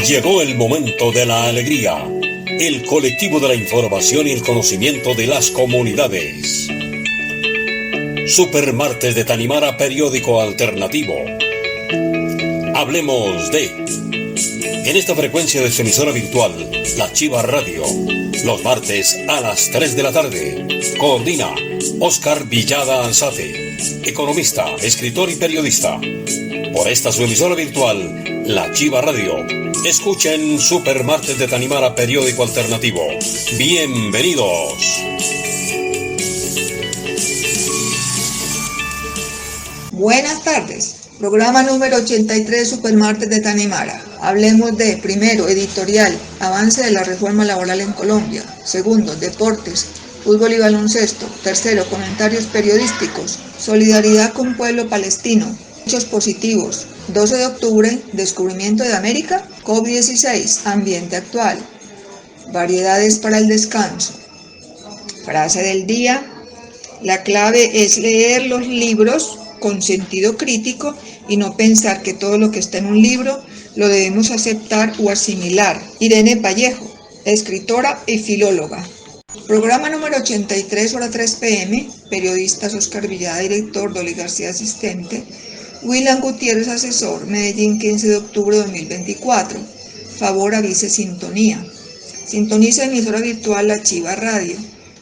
Llegó el momento de la alegría, el colectivo de la información y el conocimiento de las comunidades. Supermartes de Tanimara, periódico alternativo. Hablemos de... En esta frecuencia de su emisora virtual, La Chiva Radio, los martes a las 3 de la tarde. Coordina Oscar Villada Alzate, economista, escritor y periodista. Por esta su emisora virtual, La Chiva Radio. Escuchen Supermartes de Tanimara, periódico alternativo. Bienvenidos. Buenas tardes. Programa número 83 Supermartes de Tanimara. Hablemos de, primero, editorial, avance de la reforma laboral en Colombia. Segundo, deportes, fútbol y baloncesto. Tercero, comentarios periodísticos, solidaridad con pueblo palestino, hechos positivos. 12 de octubre, descubrimiento de América. COVID-16, ambiente actual. Variedades para el descanso. Frase del día: la clave es leer los libros con sentido crítico y no pensar que todo lo que está en un libro lo debemos aceptar o asimilar. Irene Vallejo, escritora y filóloga. Programa número 83, hora 3 p.m. Periodistas: Oscar Villada, director; Dolly García, asistente; William Gutiérrez, asesor. Medellín, 15 de octubre de 2024. Favor avise sintonía. Sintoniza emisora virtual La Chiva Radio.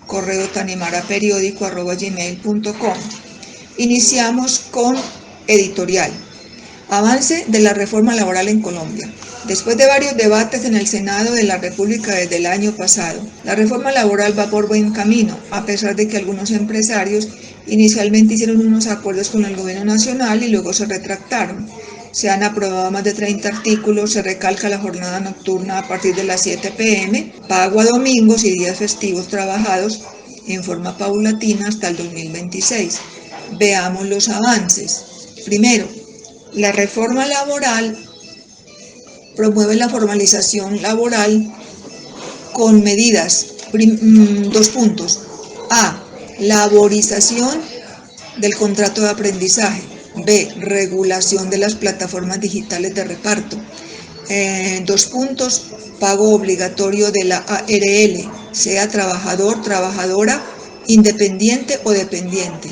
Correo tanimara_periódico@gmail.com. Iniciamos con editorial. Avance de la reforma laboral en Colombia. Después de varios debates en el Senado de la República desde el año pasado, la reforma laboral va por buen camino, a pesar de que algunos empresarios inicialmente hicieron unos acuerdos con el gobierno nacional y luego se retractaron. Se han aprobado más de 30 artículos, se recalca la jornada nocturna a partir de las 7 p.m., pago a domingos y días festivos trabajados en forma paulatina hasta el 2026. Veamos los avances. Primero, la reforma laboral promueve la formalización laboral con medidas. 2 puntos. A. Laborización del contrato de aprendizaje. B. Regulación de las plataformas digitales de reparto. 2 puntos. Pago obligatorio de la ARL, sea trabajador, trabajadora, independiente o dependiente.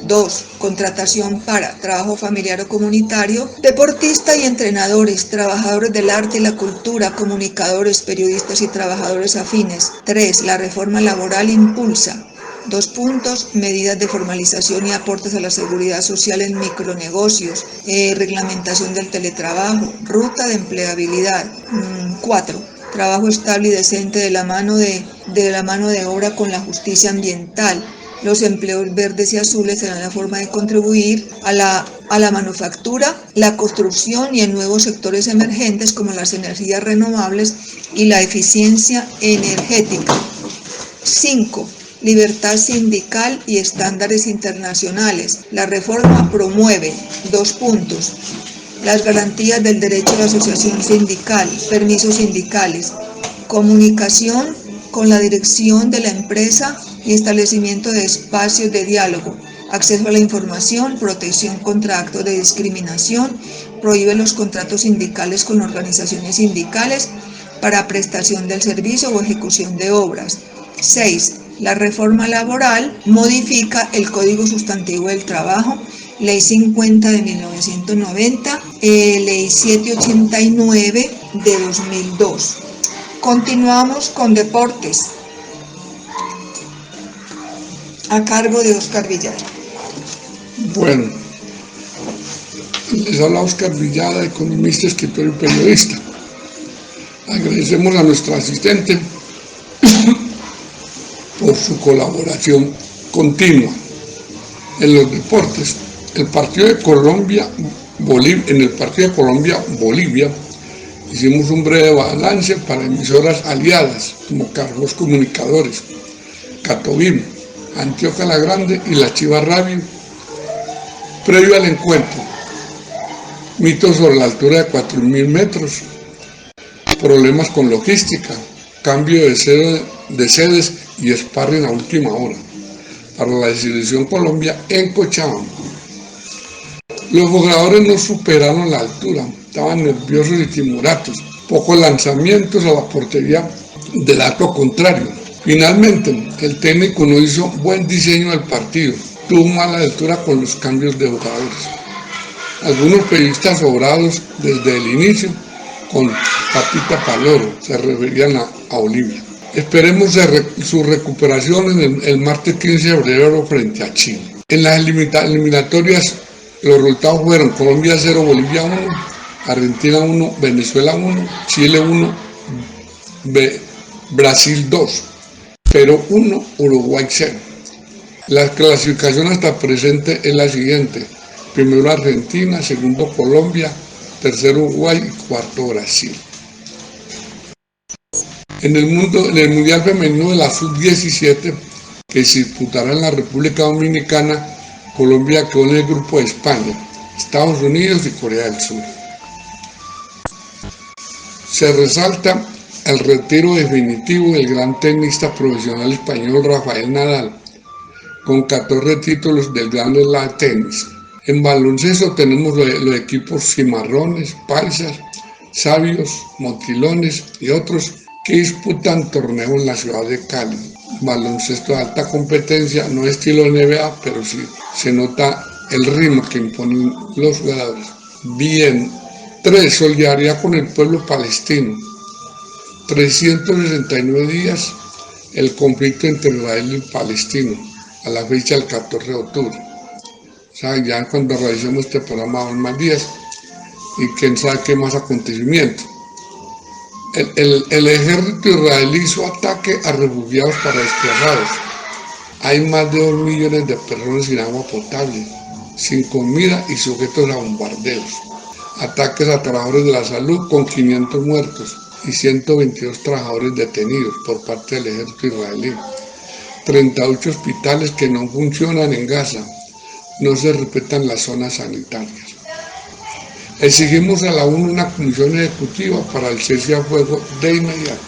2. Contratación para trabajo familiar o comunitario, deportistas y entrenadores, trabajadores del arte y la cultura, comunicadores, periodistas y trabajadores afines. 3. La reforma laboral impulsa. 2 puntos. Medidas de formalización y aportes a la seguridad social en micronegocios, reglamentación del teletrabajo, ruta de empleabilidad. 4. Trabajo estable y decente de la mano de obra con la justicia ambiental. Los empleos verdes y azules serán la forma de contribuir a la manufactura, la construcción y en nuevos sectores emergentes como las energías renovables y la eficiencia energética. 5. Libertad sindical y estándares internacionales. La reforma promueve. 2 puntos. Las garantías del derecho de asociación sindical, permisos sindicales, comunicación con la dirección de la empresa y establecimiento de espacios de diálogo, acceso a la información, protección contra actos de discriminación, prohíbe los contratos sindicales con organizaciones sindicales para prestación del servicio o ejecución de obras. 6. La reforma laboral modifica el Código Sustantivo del Trabajo, Ley 50 de 1990, Ley 789 de 2002. Continuamos con deportes, a cargo de Oscar Villada. Bueno, les habla Oscar Villada, economista, escritor y periodista. Agradecemos a nuestra asistente por su colaboración continua en los deportes. En el partido de Colombia-Bolivia hicimos un breve balance para emisoras aliadas como Carlos Comunicadores, Catobim, Antioquia la Grande y La Chiva Radio. Previo al encuentro, mitos sobre la altura de 4.000 metros, problemas con logística, cambio de sedes y sparring a última hora para la selección Colombia en Cochabamba. Los jugadores no superaron la altura, estaban nerviosos y timoratos, pocos lanzamientos a la portería del arco contrario. Finalmente, el técnico no hizo buen diseño del partido, tuvo mala lectura con los cambios de jugadores. Algunos periodistas sobrados desde el inicio con papita paloro se referían a Bolivia. Esperemos su recuperación en el martes 15 de febrero frente a Chile. En las eliminatorias los resultados fueron Colombia 0, Bolivia 1, Argentina 1, Venezuela 1, Chile 1, Brasil 2, Perú 1, Uruguay 0. La clasificación hasta presente es la siguiente: primero Argentina, segundo Colombia, tercero Uruguay y cuarto Brasil. En el Mundial Femenino de la Sub-17, que se disputará en la República Dominicana, Colombia quedó en el grupo de España, Estados Unidos y Corea del Sur. Se resalta el retiro definitivo del gran tenista profesional español Rafael Nadal, con 14 títulos del Grand Slam de tenis. En baloncesto tenemos los equipos cimarrones, paisas, sabios, motilones y otros que disputan torneos en la ciudad de Cali. Baloncesto de alta competencia, no estilo NBA, pero sí se nota el ritmo que imponen los jugadores. Bien. 3. Solidaridad con el pueblo palestino. 369 días el conflicto entre Israel y Palestino, a la fecha del 14 de octubre. O sea, ya cuando realicemos este programa van más días y quién sabe qué más acontecimientos. El ejército israelí hizo ataque a refugiados para desplazados. Hay más de 2 millones de personas sin agua potable, sin comida y sujetos a bombardeos. Ataques a trabajadores de la salud con 500 muertos y 122 trabajadores detenidos por parte del ejército israelí. 38 hospitales que no funcionan en Gaza. No se respetan las zonas sanitarias. Exigimos a la ONU una comisión ejecutiva para el cese a fuego de inmediato.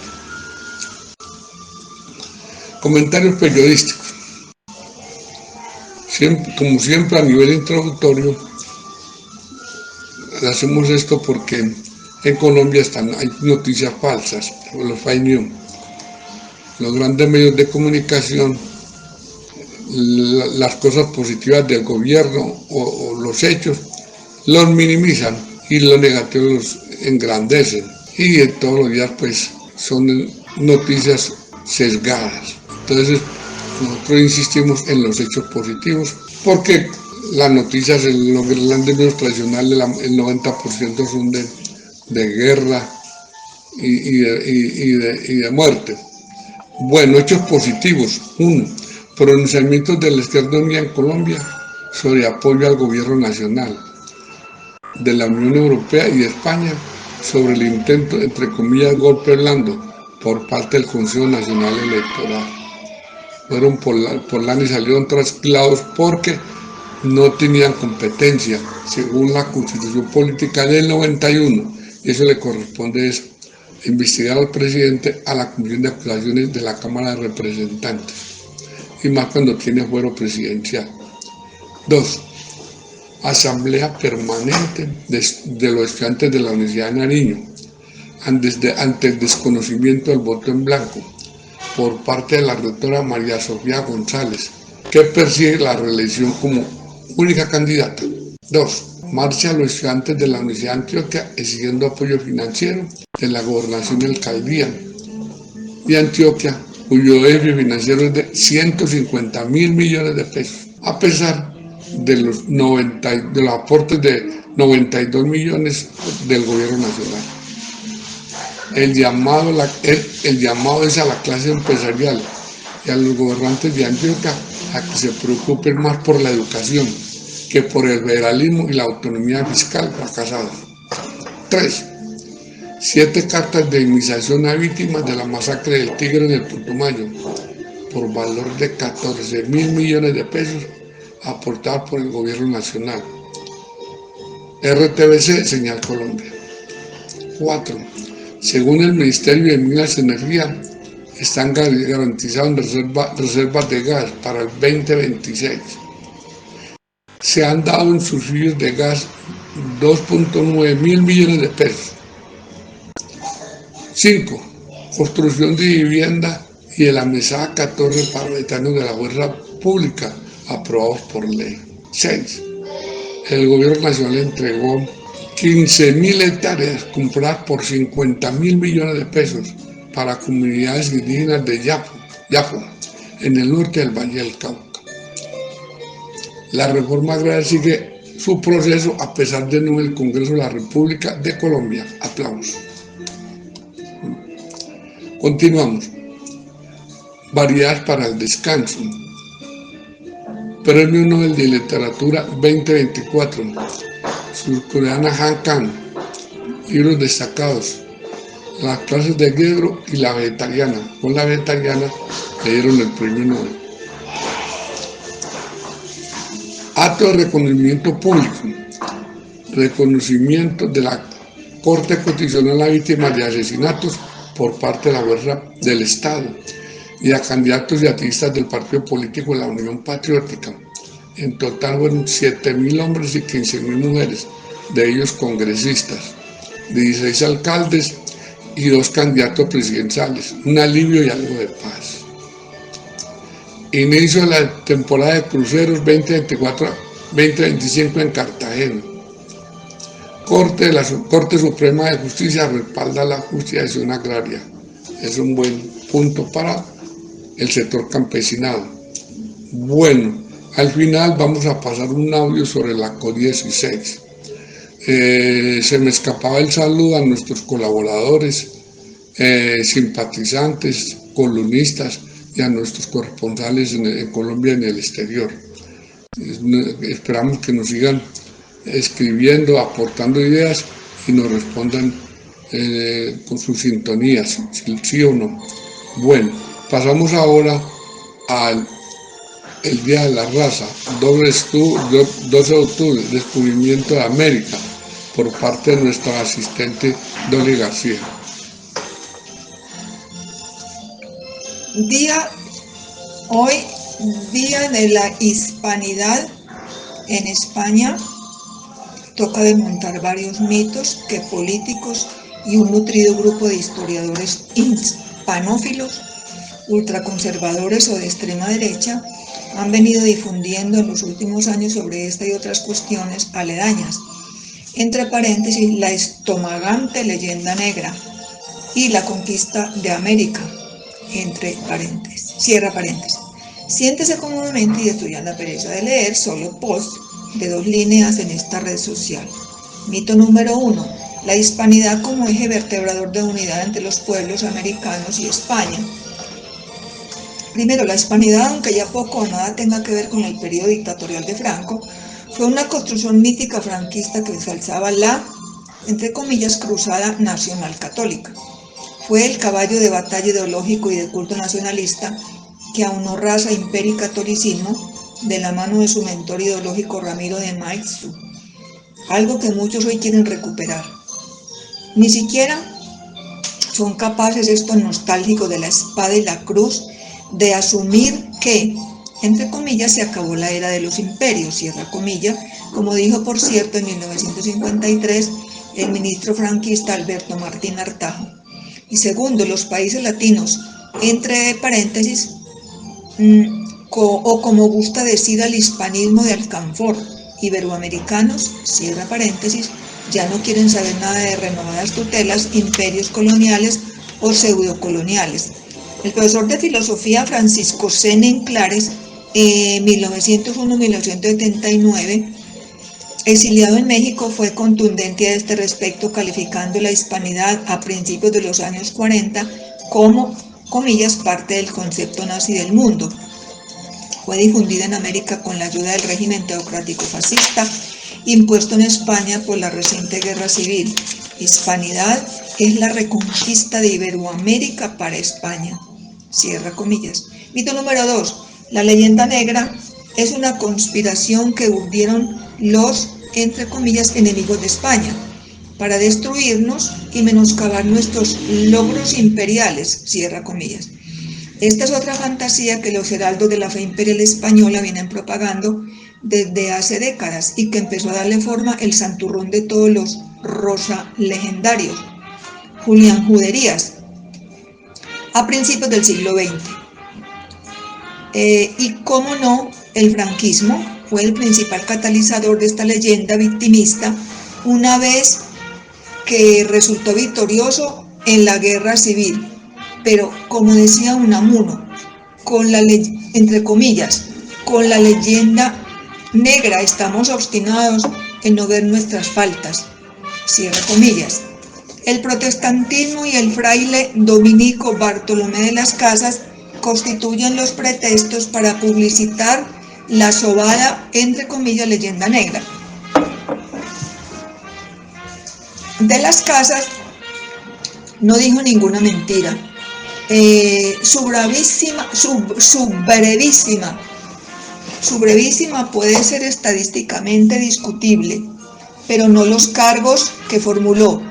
Comentarios periodísticos. Como siempre, a nivel introductorio, hacemos esto porque en Colombia hay noticias falsas, los fake news. Los grandes medios de comunicación, las cosas positivas del gobierno o los hechos, los minimizan y los negativos los engrandecen. Y todos los días pues son noticias sesgadas. Entonces nosotros insistimos en los hechos positivos porque las noticias en los grandes medios tradicionales, el 90% son de guerra y de muerte. Bueno, hechos positivos. 1. Pronunciamientos de la izquierda unida en Colombia sobre apoyo al gobierno nacional, de la Unión Europea y de España sobre el intento, entre comillas, golpe blando por parte del Consejo Nacional Electoral. Fueron Polán y salieron trasquilados porque no tenían competencia según la Constitución Política del 91, y eso le corresponde es investigar al presidente a la Comisión de Acusaciones de la Cámara de Representantes, y más cuando tiene fuero presidencial. 2. Asamblea permanente de los estudiantes de la Universidad de Nariño ante el desconocimiento del voto en blanco por parte de la rectora María Sofía González, que persigue la reelección como única candidata. 2. Marcha a los estudiantes de la Universidad de Antioquia exigiendo apoyo financiero de la Gobernación y Alcaldía de Antioquia, cuyo eje financiero es de 150.000 millones de pesos, a pesar de los aportes de 92 millones del gobierno nacional. El llamado es a la clase empresarial y a los gobernantes de Antioquia a que se preocupen más por la educación que por el federalismo y la autonomía fiscal fracasada. 3. 7 cartas de indemnización a víctimas de la masacre del Tigre en el Putumayo, por valor de 14.000 millones de pesos, aportadas por el gobierno nacional. RTBC, Señal Colombia. 4. Según el Ministerio de Minas y Energía, están garantizadas reservas de gas para el 2026. se han dado en subsidios de gas 2.9 mil millones de pesos. 5. Construcción de vivienda y de la mesada 14 para veteranos de la fuerza pública aprobados por ley. 6. El gobierno nacional entregó 15.000 hectáreas compradas por 50.000 millones de pesos para comunidades indígenas de Yapo, en el norte del Valle del Cauca. La reforma agraria sigue su proceso a pesar de no el Congreso de la República de Colombia. Aplausos. Continuamos. Variedades para el descanso. Premio Nobel de Literatura 2024. Surcoreana Han Kang. Libros destacados. Las clases de Guedro y la vegetariana. Con la vegetariana le dieron el premio Nobel. Acto de reconocimiento público. Reconocimiento de la Corte Constitucional a víctimas de asesinatos por parte de la fuerza del Estado y a candidatos y activistas del partido político de la Unión Patriótica. En total fueron 7.000 hombres y 15.000 mujeres, de ellos congresistas, 16 alcaldes y 2 candidatos presidenciales, un alivio y algo de paz. Inicio de la temporada de cruceros 2024-2025 en Cartagena. Corte Suprema de Justicia respalda la justicia agraria. Es un buen punto para el sector campesinado. Bueno, al final vamos a pasar un audio sobre la COVID-16. Se me escapaba el saludo a nuestros colaboradores, simpatizantes, columnistas y a nuestros corresponsales en Colombia y en el exterior. Esperamos que nos sigan escribiendo, aportando ideas y nos respondan con sus sintonías, si sí o no. Bueno, pasamos ahora al Día de la Raza, 12 de octubre, descubrimiento de América, por parte de nuestra asistente Dolly García. Hoy, Día de la Hispanidad en España. Toca desmontar varios mitos que políticos y un nutrido grupo de historiadores hispanófilos, ultraconservadores o de extrema derecha han venido difundiendo en los últimos años sobre esta y otras cuestiones aledañas. Entre paréntesis, la estomagante leyenda negra y la conquista de América, entre paréntesis, cierra paréntesis. Siéntese cómodamente y destruya la pereza de leer solo post de 2 líneas en esta red social. Mito número 1. La hispanidad como eje vertebrador de unidad entre los pueblos americanos y España. Primero, la hispanidad, aunque ya poco o nada tenga que ver con el periodo dictatorial de Franco, fue una construcción mítica franquista que ensalzaba la, entre comillas, cruzada nacional católica. Fue el caballo de batalla ideológico y de culto nacionalista que aunó raza, imperio y catolicismo de la mano de su mentor ideológico Ramiro de Maeztu, algo que muchos hoy quieren recuperar. Ni siquiera son capaces estos nostálgicos de la espada y la cruz de asumir que, entre comillas, se acabó la era de los imperios, cierra comilla, como dijo, por cierto, en 1953 el ministro franquista Alberto Martín Artajo. Y segundo, los países latinos, entre paréntesis, o como gusta decir al hispanismo de Alcanfor, iberoamericanos, cierra paréntesis, ya no quieren saber nada de renovadas tutelas, imperios coloniales o pseudocoloniales. El profesor de filosofía Francisco Sena Enclares, 1901-1979, exiliado en México, fue contundente a este respecto, calificando la hispanidad a principios de los años 40 como, comillas, parte del concepto nazi del mundo. Fue difundida en América con la ayuda del régimen teocrático fascista impuesto en España por la reciente guerra civil. Hispanidad es la reconquista de Iberoamérica para España. Cierra comillas. Mito número 2. La leyenda negra es una conspiración que urdieron los, entre comillas, enemigos de España para destruirnos y menoscabar nuestros logros imperiales. Cierra comillas. Esta es otra fantasía que los heraldos de la fe imperial española vienen propagando desde hace décadas y que empezó a darle forma el santurrón de todos los rosa legendarios, Julián Juderías, a principios del siglo XX. Y cómo no, el franquismo fue el principal catalizador de esta leyenda victimista una vez que resultó victorioso en la guerra civil. Pero como decía Unamuno, entre comillas, con la leyenda negra estamos obstinados en no ver nuestras faltas, cierra comillas. El protestantismo y el fraile dominico Bartolomé de las Casas constituyen los pretextos para publicitar la sobada, entre comillas, leyenda negra. De las Casas no dijo ninguna mentira. Su brevísima puede ser estadísticamente discutible, pero no los cargos que formuló,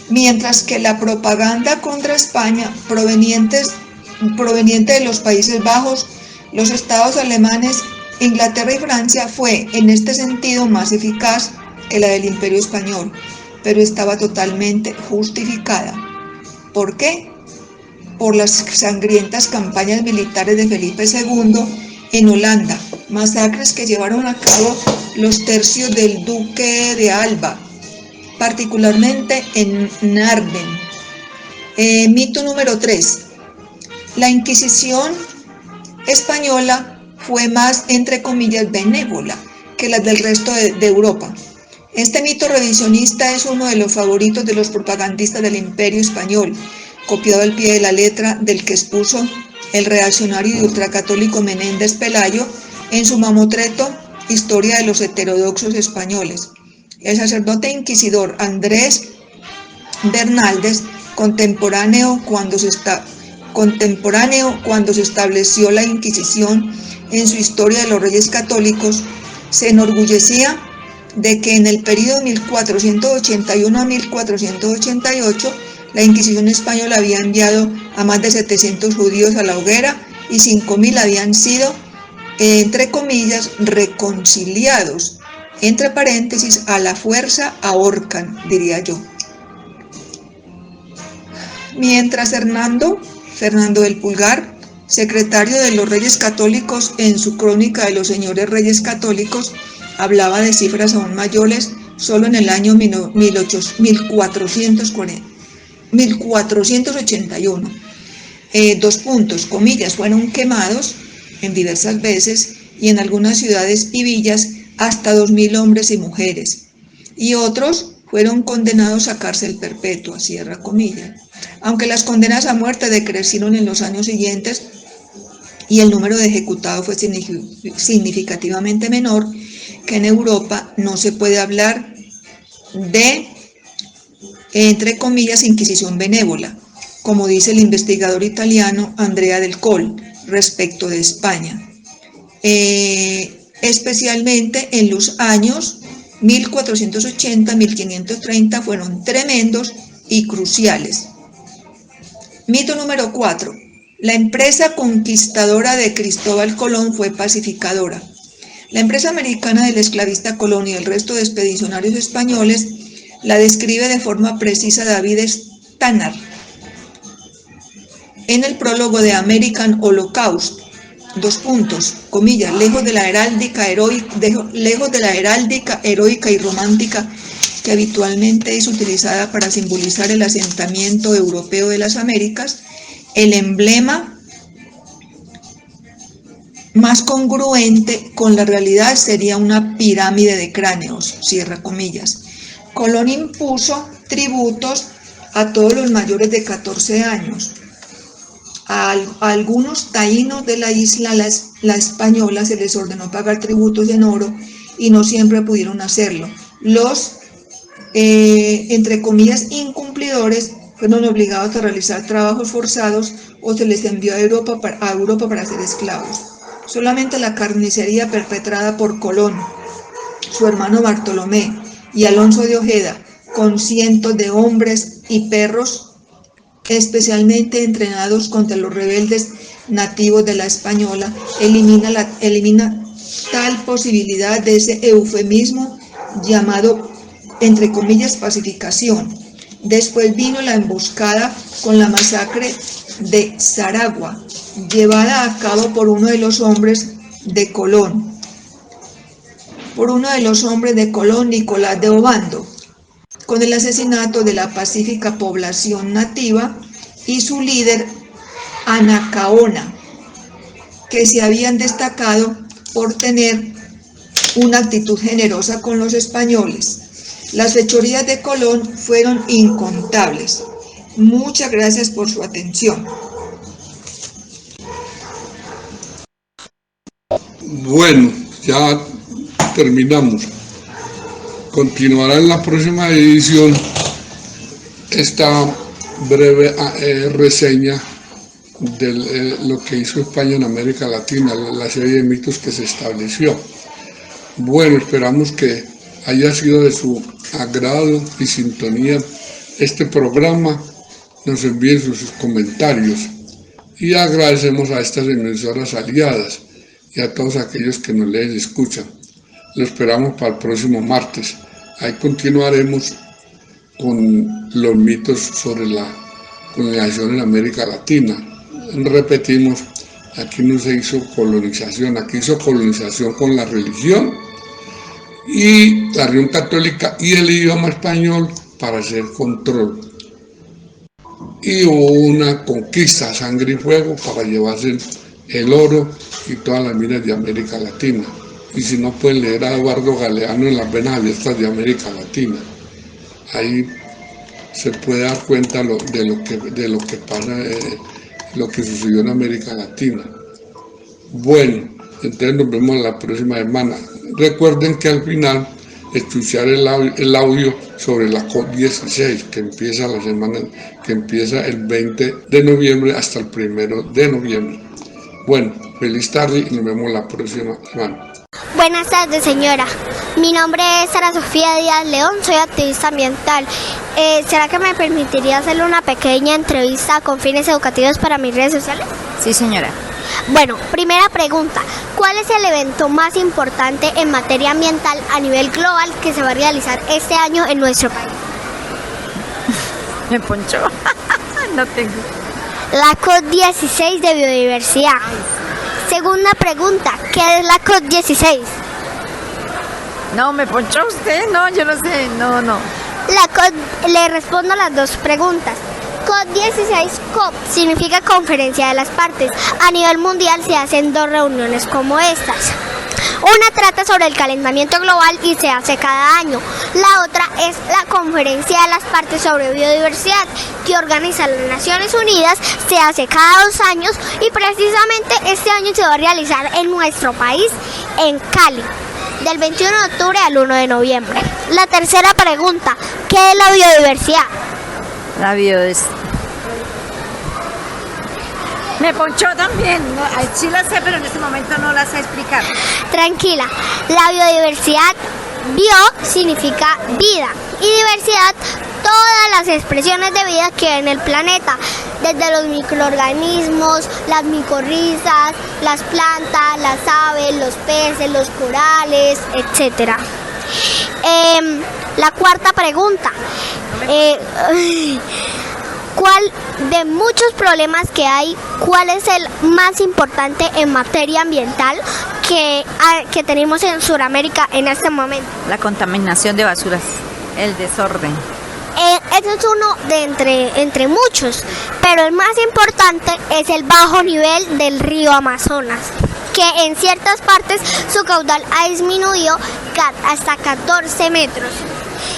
mientras que la propaganda contra España proveniente de los Países Bajos, los estados alemanes, Inglaterra y Francia fue en este sentido más eficaz que la del Imperio Español, pero estaba totalmente justificada. ¿Por qué? Por las sangrientas campañas militares de Felipe II en Holanda, masacres que llevaron a cabo los tercios del duque de Alba, particularmente en Naarden. Mito número 3. La Inquisición española fue más, entre comillas, benévola que las del resto de Europa. Este mito revisionista es uno de los favoritos de los propagandistas del Imperio Español, copiado al pie de la letra del que expuso el reaccionario y ultracatólico Menéndez Pelayo en su mamotreto Historia de los heterodoxos españoles. El sacerdote inquisidor Andrés Bernaldez, contemporáneo cuando se estableció la Inquisición en su Historia de los Reyes Católicos, se enorgullecía de que en el periodo 1481 a 1488 la Inquisición española había enviado a más de 700 judíos a la hoguera y 5.000 habían sido, entre comillas, reconciliados, entre paréntesis, a la fuerza ahorcan, diría yo. Mientras Fernando del Pulgar, secretario de los Reyes Católicos, en su crónica de los señores Reyes Católicos, hablaba de cifras aún mayores, solo en el año 1481. Dos puntos, comillas, fueron quemados en diversas veces y en algunas ciudades y villas hasta 2.000 hombres y mujeres, y otros fueron condenados a cárcel perpetua, cierra comillas. Aunque las condenas a muerte decrecieron en los años siguientes y el número de ejecutados fue significativamente menor que en Europa, no se puede hablar de, entre comillas, inquisición benévola, como dice el investigador italiano Andrea Del Col respecto de España, especialmente en los años 1480-1530 fueron tremendos y cruciales. Mito número 4. La empresa conquistadora de Cristóbal Colón fue pacificadora. La empresa americana del esclavista Colón y el resto de expedicionarios españoles la describe de forma precisa David Stannard en el prólogo de American Holocaust. Dos puntos, comillas, lejos de la heráldica heroica y romántica que habitualmente es utilizada para simbolizar el asentamiento europeo de las Américas, el emblema más congruente con la realidad sería una pirámide de cráneos, cierra comillas. Colón impuso tributos a todos los mayores de 14 años. A algunos taínos de la isla la Española se les ordenó pagar tributos en oro y no siempre pudieron hacerlo. Los, entre comillas, incumplidores fueron obligados a realizar trabajos forzados o se les envió a Europa para ser esclavos. Solamente la carnicería perpetrada por Colón, su hermano Bartolomé y Alonso de Ojeda, con cientos de hombres y perros especialmente entrenados contra los rebeldes nativos de la Española, elimina tal posibilidad de ese eufemismo llamado, entre comillas, pacificación. Después vino la emboscada con la masacre de Saragua, llevada a cabo por uno de los hombres de Colón, Nicolás de Obando, con el asesinato de la pacífica población nativa y su líder Anacaona, que se habían destacado por tener una actitud generosa con los españoles. Las fechorías de Colón fueron incontables. Muchas gracias por su atención. Bueno, ya terminamos. Continuará en la próxima edición esta breve reseña de lo que hizo España en América Latina, la serie de mitos que se estableció. Bueno, esperamos que haya sido de su agrado y sintonía este programa. Nos envíen sus comentarios y agradecemos a estas emisoras aliadas y a todos aquellos que nos leen y escuchan. Lo esperamos para el próximo martes. Ahí continuaremos con los mitos sobre la colonización en América Latina. Repetimos, aquí no se hizo colonización, aquí hizo colonización con la religión y la religión católica y el idioma español para hacer control. Y hubo una conquista a sangre y fuego para llevarse el oro y todas las minas de América Latina. Y si no, pueden leer a Eduardo Galeano en Las Venas Abiertas de América Latina. Ahí se puede dar cuenta de lo que pasa, lo que sucedió en América Latina. Bueno, entonces nos vemos la próxima semana. Recuerden que al final escuchar el audio sobre la COP16, que empieza la semana, que empieza el 20 de noviembre hasta el 1 de noviembre. Bueno, feliz tarde y nos vemos la próxima semana. Buenas tardes, señora. Mi nombre es Sara Sofía Díaz León, soy activista ambiental. ¿Será que me permitiría hacerle una pequeña entrevista con fines educativos para mis redes sociales? Sí, señora. Bueno, primera pregunta. ¿Cuál es el evento más importante en materia ambiental a nivel global que se va a realizar este año en nuestro país? Me ponchó. No tengo. La COP16 de biodiversidad. Segunda pregunta, ¿qué es la COP16? No, me ponchó usted, no, yo no sé, no. Le respondo las dos preguntas. COP16, COP significa Conferencia de las Partes. A nivel mundial se hacen dos reuniones como estas. Una trata sobre el calentamiento global y se hace cada año. La otra es la Conferencia de las Partes sobre Biodiversidad, que organiza las Naciones Unidas, se hace cada 2 años y precisamente este año se va a realizar en nuestro país, en Cali, del 21 de octubre al 1 de noviembre. La tercera pregunta, ¿qué es la biodiversidad? La biodiversidad. Me ponchó también, no, sí la sé, pero en este momento no la sé explicar. Tranquila, la biodiversidad, bio significa vida y diversidad, todas las expresiones de vida que hay en el planeta, desde los microorganismos, las micorrizas, las plantas, las aves, los peces, los corales, etc. La cuarta pregunta, ¿cuál de muchos problemas que hay, cuál es el más importante en materia ambiental que tenemos en Sudamérica en este momento? La contaminación de basuras, el desorden. Ese es uno de entre muchos, pero el más importante es el bajo nivel del río Amazonas, que en ciertas partes su caudal ha disminuido hasta 14 metros.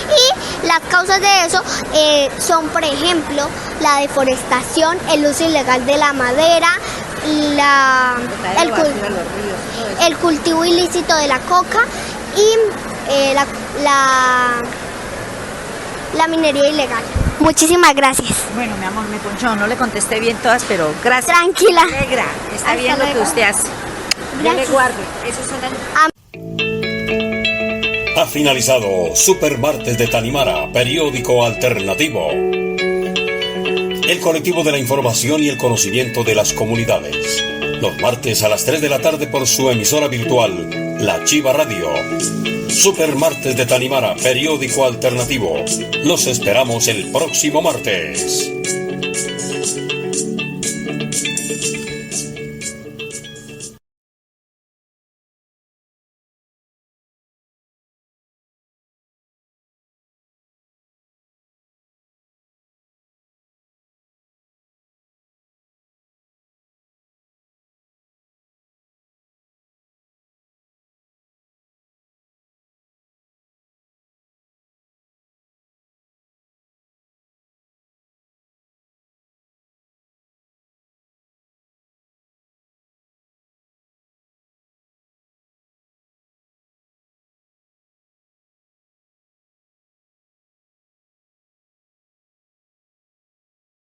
Y las causas de eso son, por ejemplo, la deforestación, el uso ilegal de la madera, el cultivo ilícito de la coca y la minería ilegal. Muchísimas gracias. Bueno, mi amor, me ponchó, no le contesté bien todas, pero gracias. Tranquila. Me alegra, está bien Hasta lo que luego. usted hace. Yo le guardo. Esos son Ha finalizado Super Martes de Tanimara, periódico alternativo. El colectivo de la información y el conocimiento de las comunidades. Los martes a las 3 de la tarde por su emisora virtual, La Chiva Radio. Super Martes de Tanimara, periódico alternativo. Los esperamos el próximo martes.